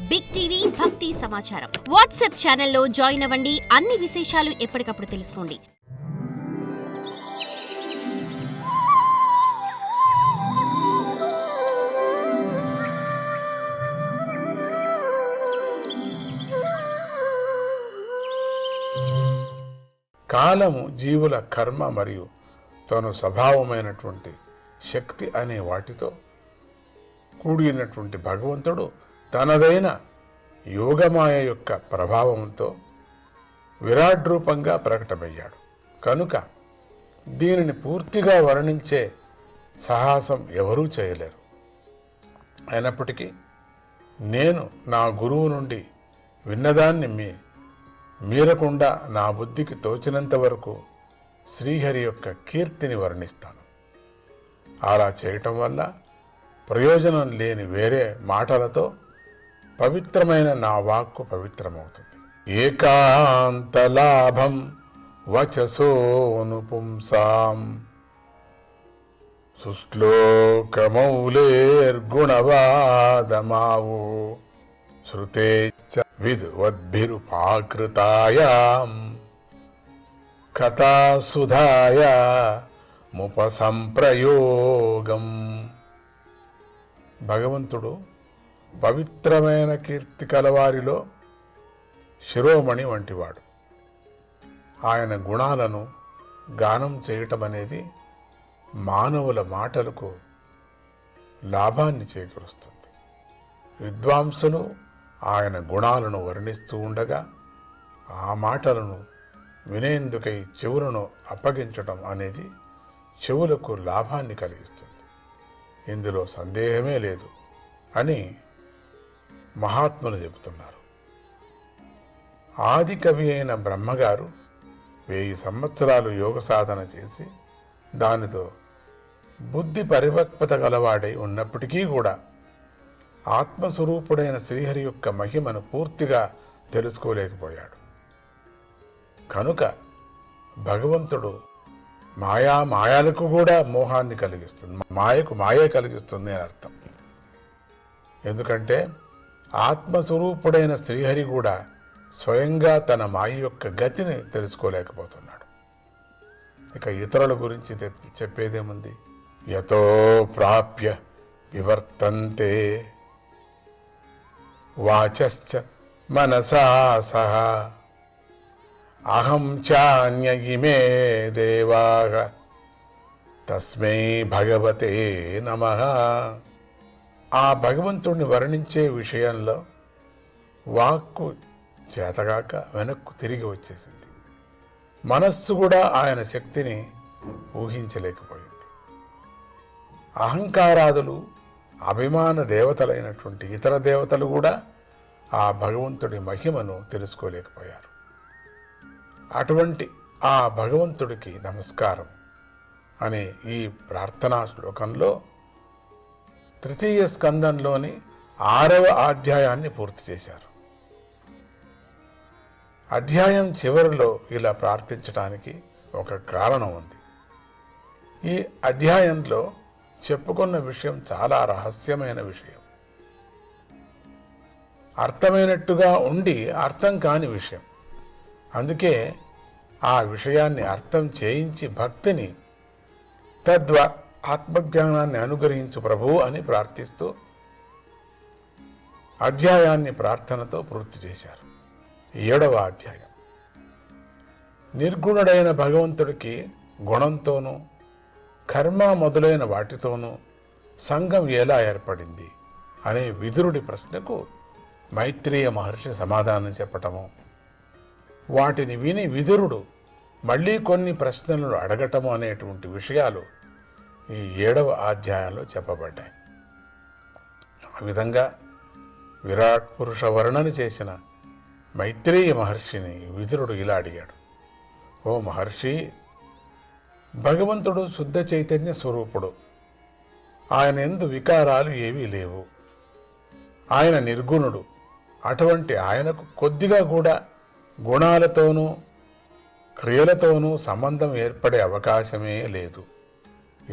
Big TV భక్తి సమాచారం WhatsApp ఛానల్లో జాయిన్ అవ్వండి. అన్ని విశేషాలు ఎప్పటికప్పుడు తెలుసుకోండి. కాలము జీవుల కర్మ మరియు తన స్వభావమైనటువంటి శక్తి అనే వాటితో కూడినటువంటి భగవంతుడు తనదైన యోగమాయ యొక్క ప్రభావంతో విరాట్ రూపంగా ప్రకటమయ్యాడు. కనుక దీనిని పూర్తిగా వర్ణించే సాహసం ఎవరూ చేయలేరు. అయినప్పటికీ నేను నా గురువు నుండి విన్నదాన్ని మీరకుండా నా బుద్ధికి తోచినంత వరకు శ్రీహరి యొక్క కీర్తిని వర్ణిస్తాను. అలా చేయటం వల్ల ప్రయోజనం లేని వేరే మాటలతో పవిత్రమైన నా వాక్కు పవిత్రమవుతుంది. ఏకాంత లాభం వచసోనుపుంసాం సుశ్లోకమౌలేర్గుణవాదమావో శృతేశ్చ విద్వద్భిరుపాకృతాయాం కథాసుధాయ ముపసంప్రయోగం. భగవంతుడు పవిత్రమైన కీర్తి కలవారిలో శిరోమణి వంటివాడు. ఆయన గుణాలను గానం చేయటం అనేది మానవుల మాటలకు లాభాన్ని చేకూరుస్తుంది. విద్వాంసులు ఆయన గుణాలను వర్ణిస్తూ ఉండగా ఆ మాటలను వినేందుకై చెవులను అప్పగించటం అనేది చెవులకు లాభాన్ని కలిగిస్తుంది. ఇందులో సందేహమే లేదు అని మహాత్ములు చెబుతున్నారు. ఆది కవి అయిన బ్రహ్మగారు 1000 సంవత్సరాలు యోగ సాధన చేసి దానితో బుద్ధి పరిపక్వత గలవాడై ఉన్నప్పటికీ కూడా ఆత్మస్వరూపుడైన శ్రీహరి యొక్క మహిమను పూర్తిగా తెలుసుకోలేకపోయాడు. కనుక భగవంతుడు మాయాలకు కూడా మోహాన్ని కలిగిస్తుంది, మాయకు మాయే కలిగిస్తుంది అని అర్థం. ఎందుకంటే ఆత్మస్వరూపుడైన శ్రీహరి కూడా స్వయంగా తన మాయ యొక్క గతిని తెలుసుకోలేకపోతున్నాడు. ఇక ఇతరుల గురించి చెప్పేదేముంది? యతో ప్రాప్య వివర్తంతే వాచశ్చ మనసా సహ అహం చాన్య ఇమే దేవాః తస్మై భగవతే నమః. ఆ భగవంతుడిని వర్ణించే విషయంలో వాక్కు చేతగాక వెనక్కు తిరిగి వచ్చేసింది. మనస్సు కూడా ఆయన శక్తిని ఊహించలేకపోయింది. అహంకారాదులు అభిమాన దేవతలైనటువంటి ఇతర దేవతలు కూడా ఆ భగవంతుడి మహిమను తెలుసుకోలేకపోయారు. అటువంటి ఆ భగవంతుడికి నమస్కారం అనే ఈ ప్రార్థనా శ్లోకంలో 3వ స్కందంలోని 6వ అధ్యాయాన్ని పూర్తి చేశారు. అధ్యాయం చివరిలో ఇలా ప్రార్థించడానికి ఒక కారణం ఉంది. ఈ అధ్యాయంలో చెప్పుకున్న విషయం చాలా రహస్యమైన విషయం, అర్థమైనట్టుగా ఉండి అర్థం కాని విషయం. అందుకే ఆ విషయాన్ని అర్థం చేయించి భక్తిని తద్వారా ఆత్మజ్ఞానాన్ని అనుగ్రహించు ప్రభు అని ప్రార్థిస్తూ అధ్యాయాన్ని ప్రార్థనతో పూర్తి చేశారు. 7వ అధ్యాయం నిర్గుణుడైన భగవంతుడికి గుణంతోనూ కర్మ మొదలైన వాటితోనూ సంఘం ఎలా ఏర్పడింది అనే విదురుడి ప్రశ్నకు మైత్రేయ మహర్షి సమాధానం చెప్పటము, వాటిని విని విదురుడు మళ్ళీ కొన్ని ప్రశ్నలను అడగటము అనేటువంటి విషయాలు ఈ 7వ అధ్యాయంలో చెప్పబడ్డాయి. ఆ విధంగా విరాట్ పురుష వర్ణన చేసిన మైత్రేయ మహర్షిని విదురుడు ఇలా అడిగాడు: ఓ మహర్షి, భగవంతుడు శుద్ధ చైతన్య స్వరూపుడు. ఆయన యందు వికారాలు ఏవీ లేవు. ఆయన నిర్గుణుడు. అటువంటి ఆయనకు కొద్దిగా కూడా గుణాలతోనూ క్రియలతోనూ సంబంధం ఏర్పడే అవకాశమే లేదు.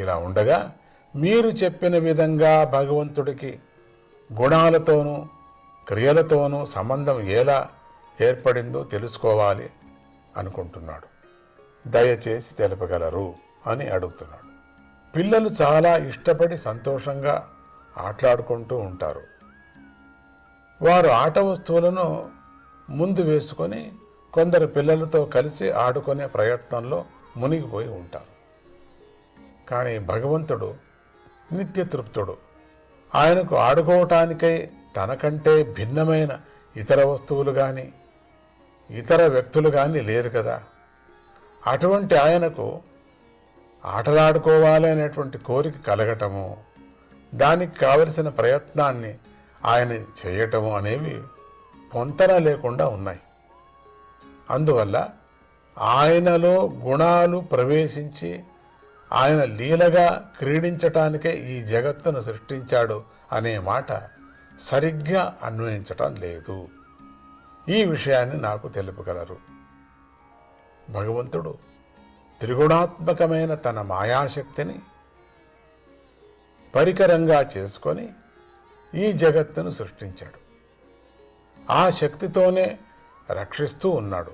ఇలా ఉండగా మీరు చెప్పిన విధంగా భగవంతుడికి గుణాలతోనూ క్రియలతోనూ సంబంధం ఎలా ఏర్పడిందో తెలుసుకోవాలి అనుకుంటున్నాడు. దయచేసి తెలపగలరు అని అడుగుతున్నాడు. పిల్లలు చాలా ఇష్టపడి సంతోషంగా ఆటలాడుకుంటూ ఉంటారు. వారు ఆట వస్తువులను ముందు వేసుకొని కొందరు పిల్లలతో కలిసి ఆడుకునే ప్రయత్నంలో మునిగిపోయి ఉంటారు. కానీ భగవంతుడు నిత్యతృప్తుడు. ఆయనకు ఆడుకోవటానికై తనకంటే భిన్నమైన ఇతర వస్తువులు కానీ ఇతర వ్యక్తులు కానీ లేరు కదా. అటువంటి ఆయనకు ఆటలాడుకోవాలి అనేటువంటి కోరిక కలగటము, దానికి కావలసిన ప్రయత్నాన్ని ఆయన చేయటము అనేవి పొంతన లేకుండా ఉన్నాయి. అందువల్ల ఆయనలో గుణాలు ప్రవేశించి ఆయన లీలగా క్రీడించటానికే ఈ జగత్తును సృష్టించాడు అనే మాట సరిగ్గా అన్వయించటం లేదు. ఈ విషయాన్ని నాకు తెలుపగలరు. భగవంతుడు త్రిగుణాత్మకమైన తన మాయాశక్తిని పరికరంగా చేసుకొని ఈ జగత్తును సృష్టించాడు. ఆ శక్తితోనే రక్షిస్తూ ఉన్నాడు.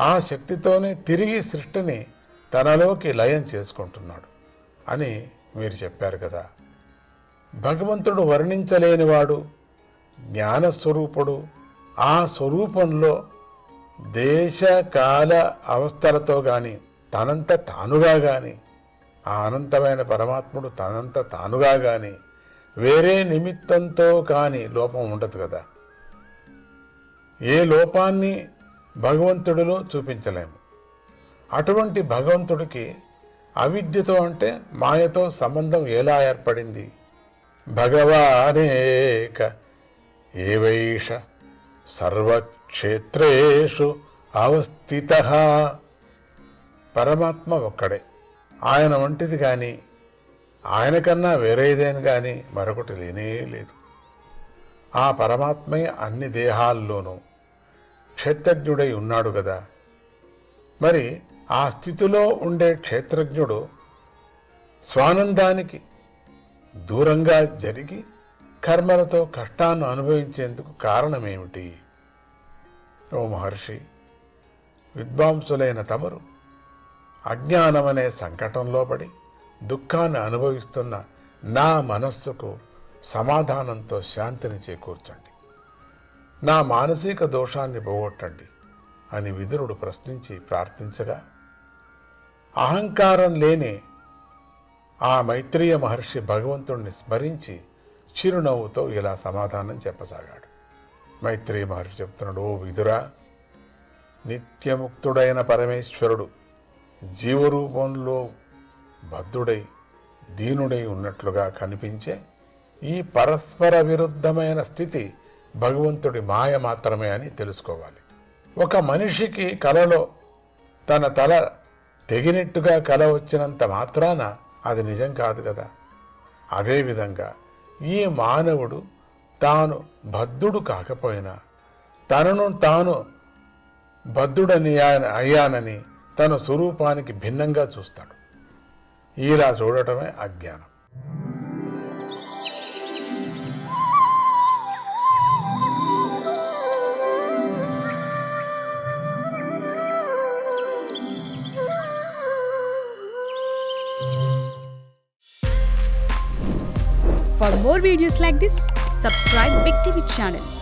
ఆ శక్తితోనే తిరిగి సృష్టిని తనలోకి లయం చేసుకుంటున్నాడు అని మీరు చెప్పారు కదా. భగవంతుడు వర్ణించలేనివాడు, జ్ఞానస్వరూపుడు. ఆ స్వరూపంలో దేశ కాల అవస్థలతో కానీ తనంత తానుగా కానీ ఆ అనంతమైన పరమాత్ముడు తనంత తానుగా కానీ వేరే నిమిత్తంతో కానీ లోపం ఉండదు కదా. ఏ లోపాన్ని భగవంతుడిలో చూపించలేము. అటువంటి భగవంతుడికి అవిద్యతో అంటే మాయతో సంబంధం ఎలా ఏర్పడింది? భగవానేక ఏవైష సర్వక్షేత్రేషు అవస్థితః. పరమాత్మ ఒక్కడే. ఆయన వంటిది కానీ ఆయనకన్నా వేరేదేని కానీ మరొకటి లేనే లేదు. ఆ పరమాత్మే అన్ని దేహాల్లోనూ క్షేత్రజ్ఞుడై ఉన్నాడు కదా. మరి ఆ స్థితిలో ఉండే క్షేత్రజ్ఞుడు స్వానందానికి దూరంగా జరిగి కర్మలతో కష్టాన్ని అనుభవించేందుకు కారణమేమిటి? ఓ మహర్షి, విద్వాంసులైన తమరు అజ్ఞానమనే సంకటంలో పడి దుఃఖాన్ని అనుభవిస్తున్న నా మనస్సుకు సమాధానంతో శాంతిని చేకూర్చండి. నా మానసిక దోషాన్ని పోగొట్టండి అని విదురుడు ప్రశ్నించి ప్రార్థించగా అహంకారం లేని ఆ మైత్రేయ మహర్షి భగవంతుణ్ణి స్మరించి చిరునవ్వుతో ఇలా సమాధానం చెప్పసాగాడు. మైత్రేయ మహర్షి చెప్తున్నాడు, ఓ విదురా, నిత్యముక్తుడైన పరమేశ్వరుడు జీవరూపంలో బద్ధుడై దీనుడై ఉన్నట్లుగా కనిపించే ఈ పరస్పర విరుద్ధమైన స్థితి భగవంతుడి మాయ మాత్రమే అని తెలుసుకోవాలి. ఒక మనిషికి కలలో తన తల తెగినట్టుగా కల వచ్చినంత మాత్రాన అది నిజం కాదు కదా. అదేవిధంగా ఈ మానవుడు తాను బద్ధుడు కాకపోయినా తనను తాను బద్ధుడని అయ్యానని తన స్వరూపానికి భిన్నంగా చూస్తాడు. ఇలా చూడటమే అజ్ఞానం. For more videos like this, subscribe Big TV channel.